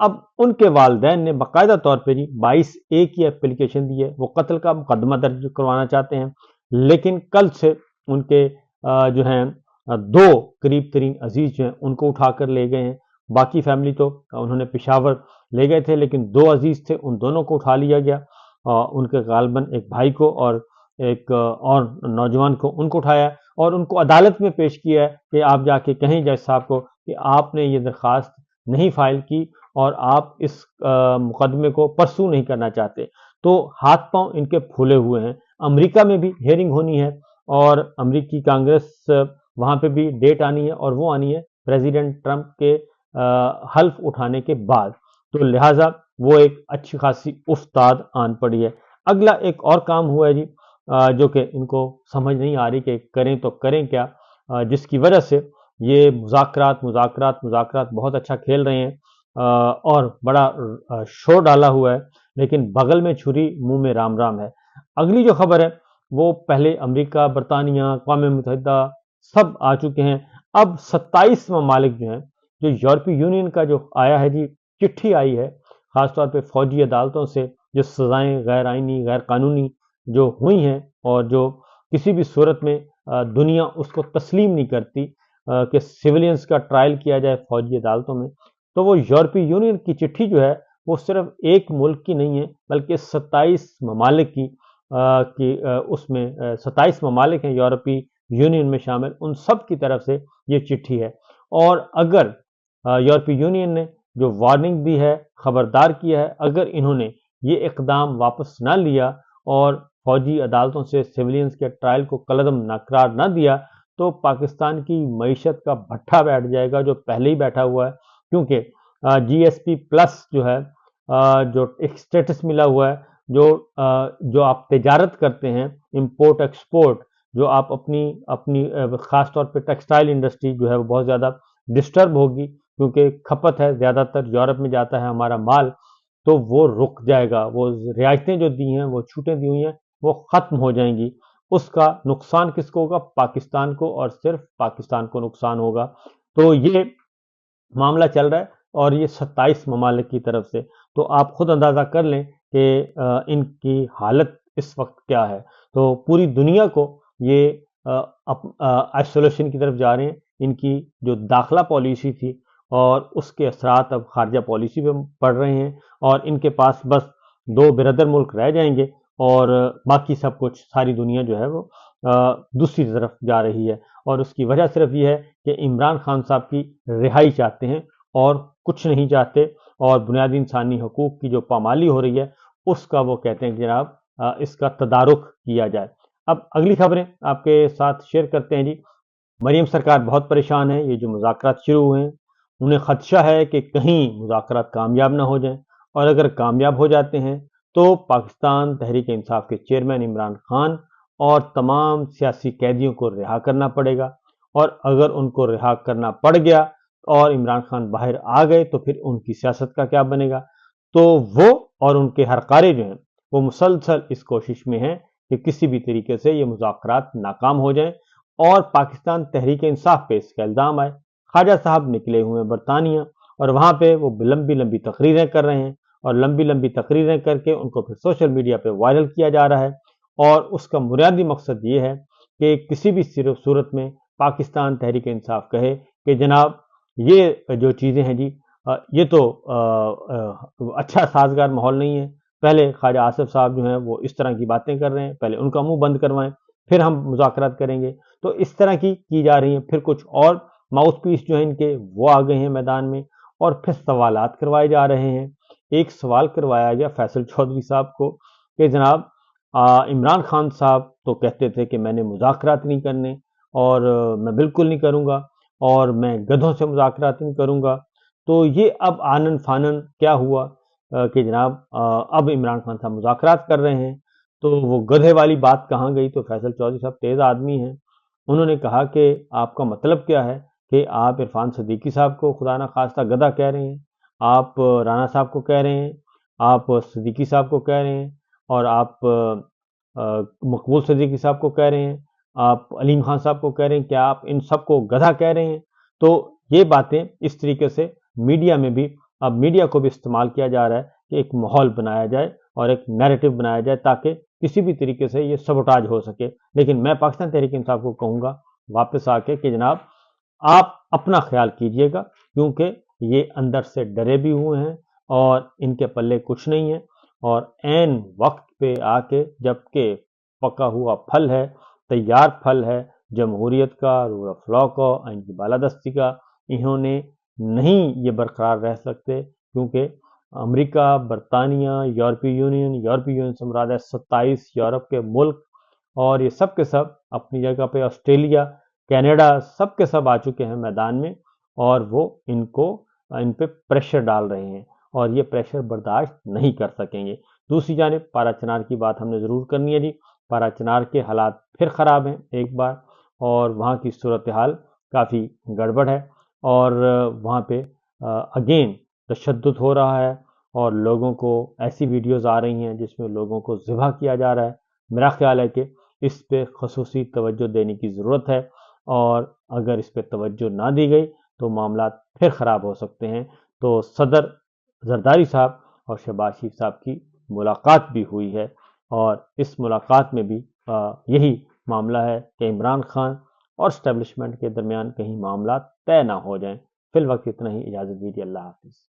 اب ان کے والدین نے باقاعدہ طور پہ جی 22A کی اپلیکیشن دی ہے، وہ قتل کا مقدمہ درج کروانا چاہتے ہیں، لیکن کل سے ان کے جو ہیں دو قریب ترین عزیز جو ہیں ان کو اٹھا کر لے گئے ہیں۔ باقی فیملی تو انہوں نے پشاور لے گئے تھے، لیکن دو عزیز تھے ان دونوں کو اٹھا لیا گیا، ان کے غالباً ایک بھائی کو اور ایک اور نوجوان کو ان کو اٹھایا اور ان کو عدالت میں پیش کیا ہے کہ آپ جا کے کہیں جج صاحب کو کہ آپ نے یہ درخواست نہیں فائل کی اور آپ اس مقدمے کو پرسو نہیں کرنا چاہتے۔ تو ہاتھ پاؤں ان کے پھولے ہوئے ہیں۔ امریکہ میں بھی ہیئرنگ ہونی ہے اور امریکی کانگریس وہاں پہ بھی ڈیٹ آنی ہے اور وہ آنی ہے پریزیڈنٹ ٹرمپ کے حلف اٹھانے کے بعد، تو لہٰذا وہ ایک اچھی خاصی افتاد آن پڑی ہے۔ اگلا ایک اور کام ہوا ہے جی جو کہ ان کو سمجھ نہیں آ رہی کہ کریں تو کریں کیا، جس کی وجہ سے یہ مذاکرات بہت اچھا کھیل رہے ہیں اور بڑا شور ڈالا ہوا ہے، لیکن بغل میں چھری منہ میں رام رام ہے۔ اگلی جو خبر ہے وہ پہلے امریکہ، برطانیہ، اقوام متحدہ سب آ چکے ہیں، اب 27 ممالک جو ہیں، جو یورپی یونین کا جو آیا ہے جی چٹھی آئی ہے خاص طور پہ فوجی عدالتوں سے جو سزائیں غیر آئینی غیر قانونی جو ہوئی ہیں اور جو کسی بھی صورت میں دنیا اس کو تسلیم نہیں کرتی کہ سیولینز کا ٹرائل کیا جائے فوجی عدالتوں میں، تو وہ یورپی یونین کی چٹھی جو ہے وہ صرف ایک ملک کی نہیں ہے بلکہ 27 ممالک کی اس میں 27 ممالک ہیں یورپی یونین میں شامل، ان سب کی طرف سے یہ چٹھی ہے۔ اور اگر یورپی یونین نے جو وارننگ دی ہے، خبردار کیا ہے، اگر انہوں نے یہ اقدام واپس نہ لیا اور فوجی عدالتوں سے سیولینز کے ٹرائل کو کالعدم قرار نہ دیا تو پاکستان کی معیشت کا بھٹا بیٹھ جائے گا، جو پہلے ہی بیٹھا ہوا ہے، کیونکہ GSP+ جو ہے جو ایک سٹیٹس ملا ہوا ہے، جو آپ تجارت کرتے ہیں امپورٹ ایکسپورٹ، جو آپ اپنی خاص طور پہ ٹیکسٹائل انڈسٹری جو ہے وہ بہت زیادہ ڈسٹرب ہوگی کیونکہ کھپت ہے، زیادہ تر یورپ میں جاتا ہے ہمارا مال، تو وہ رک جائے گا، وہ رعایتیں جو دی ہیں، وہ چھوٹیں دی ہوئی ہیں، وہ ختم ہو جائیں گی۔ اس کا نقصان کس کو ہوگا؟ پاکستان کو، اور صرف پاکستان کو نقصان ہوگا۔ تو یہ معاملہ چل رہا ہے اور یہ 27 ممالک کی طرف سے، تو آپ خود اندازہ کر لیں کہ ان کی حالت اس وقت کیا ہے۔ تو پوری دنیا کو یہ آئسولیشن کی طرف جا رہے ہیں، ان کی جو داخلہ پالیسی تھی اور اس کے اثرات اب خارجہ پالیسی پہ پڑ رہے ہیں، اور ان کے پاس بس 2 بردر ملک رہ جائیں گے اور باقی سب کچھ ساری دنیا جو ہے وہ دوسری طرف جا رہی ہے، اور اس کی وجہ صرف یہ ہے کہ عمران خان صاحب کی رہائی چاہتے ہیں اور کچھ نہیں چاہتے، اور بنیادی انسانی حقوق کی جو پامالی ہو رہی ہے اس کا وہ کہتے ہیں کہ جناب اس کا تدارک کیا جائے۔ اب اگلی خبریں آپ کے ساتھ شیئر کرتے ہیں جی۔ مریم سرکار بہت پریشان ہے، یہ جو مذاکرات شروع ہوئے ہیں انہیں خدشہ ہے کہ کہیں مذاکرات کامیاب نہ ہو جائیں، اور اگر کامیاب ہو جاتے ہیں تو پاکستان تحریک انصاف کے چیئرمین عمران خان اور تمام سیاسی قیدیوں کو رہا کرنا پڑے گا، اور اگر ان کو رہا کرنا پڑ گیا اور عمران خان باہر آ گئے تو پھر ان کی سیاست کا کیا بنے گا؟ تو وہ اور ان کے ہرکارے جو ہیں وہ مسلسل اس کوشش میں ہیں کہ کسی بھی طریقے سے یہ مذاکرات ناکام ہو جائیں اور پاکستان تحریک انصاف پہ اس کا الزام آئے۔ خواجہ صاحب نکلے ہوئے ہیں برطانیہ، اور وہاں پہ وہ لمبی لمبی تقریریں کر رہے ہیں، اور لمبی لمبی تقریریں کر کے ان کو پھر سوشل میڈیا پہ وائرل کیا جا رہا ہے، اور اس کا بنیادی مقصد یہ ہے کہ کسی بھی صورت میں پاکستان تحریک انصاف کہے کہ جناب یہ جو چیزیں ہیں جی یہ تو اچھا سازگار ماحول نہیں ہے، پہلے خواجہ آصف صاحب جو ہیں وہ اس طرح کی باتیں کر رہے ہیں، پہلے ان کا منہ بند کروائیں پھر ہم مذاکرات کریں گے، تو اس طرح کی جا رہی ہیں۔ پھر کچھ اور ماؤتھ پیس جو ہیں ان کے وہ آ گئے ہیں میدان میں، اور پھر سوالات کروائے جا رہے ہیں۔ ایک سوال کروایا گیا فیصل چودھری صاحب کو کہ جناب عمران خان صاحب تو کہتے تھے کہ میں نے مذاکرات نہیں کرنے اور میں بالکل نہیں کروں گا اور میں گدھوں سے مذاکرات نہیں کروں گا، تو یہ اب آنن فانن کیا ہوا کہ جناب اب عمران خان صاحب مذاکرات کر رہے ہیں، تو وہ گدھے والی بات کہاں گئی؟ تو فیصل چودھری صاحب تیز آدمی ہیں، انہوں نے کہا کہ آپ کا مطلب کیا ہے کہ آپ عرفان صدیقی صاحب کو خدا نہ خواستہ گدھا کہہ رہے ہیں، آپ رانا صاحب کو کہہ رہے ہیں، آپ صدیقی صاحب کو کہہ رہے ہیں، اور آپ مقبول صدیقی صاحب کو کہہ رہے ہیں، آپ علیم خان صاحب کو کہہ رہے ہیں، کیا آپ ان سب کو گدھا کہہ رہے ہیں؟ تو یہ باتیں اس طریقے سے میڈیا میں بھی اب میڈیا کو بھی استعمال کیا جا رہا ہے کہ ایک ماحول بنایا جائے اور ایک نیریٹو بنایا جائے تاکہ کسی بھی طریقے سے یہ سبوٹاج ہو سکے. لیکن میں پاکستان تحریک انصاف کو کہوں گا واپس آ کے کہ جناب آپ اپنا خیال کیجئے گا، کیونکہ یہ اندر سے ڈرے بھی ہوئے ہیں اور ان کے پلے کچھ نہیں ہے، اور عین وقت پہ آ کے جبکہ پکا ہوا پھل ہے، تیار پھل ہے جمہوریت کا، رول آف لا کا، آئین کی بالادستی کا، انہوں نے نہیں یہ برقرار رہ سکتے، کیونکہ امریکہ، برطانیہ، یورپی یونین سے مراد ہے 27 یورپ کے ملک، اور یہ سب کے سب اپنی جگہ پہ، آسٹریلیا، کینیڈا، سب کے سب آ چکے ہیں میدان میں، اور وہ ان پہ پریشر ڈال رہے ہیں اور یہ پریشر برداشت نہیں کر سکیں گے. دوسری جانب پارا چنار کی بات ہم نے ضرور کرنی ہے جی. پارا چنار کے حالات پھر خراب ہیں ایک بار، اور وہاں کی صورتحال کافی گڑبڑ ہے، اور وہاں پہ اگین تشدد ہو رہا ہے، اور لوگوں کو ایسی ویڈیوز آ رہی ہیں جس میں لوگوں کو ذبح کیا جا رہا ہے. میرا خیال ہے کہ اس پہ خصوصی توجہ دینے کی ضرورت ہے، اور اگر اس پہ توجہ نہ دی گئی تو معاملات پھر خراب ہو سکتے ہیں. تو صدر زرداری صاحب اور شہباز شریف صاحب کی ملاقات بھی ہوئی ہے، اور اس ملاقات میں بھی یہی معاملہ ہے کہ عمران خان اور اسٹیبلشمنٹ کے درمیان کہیں معاملات طے نہ ہو جائیں. فی الوقت اتنا ہی، اجازت دیجیے، اللہ حافظ.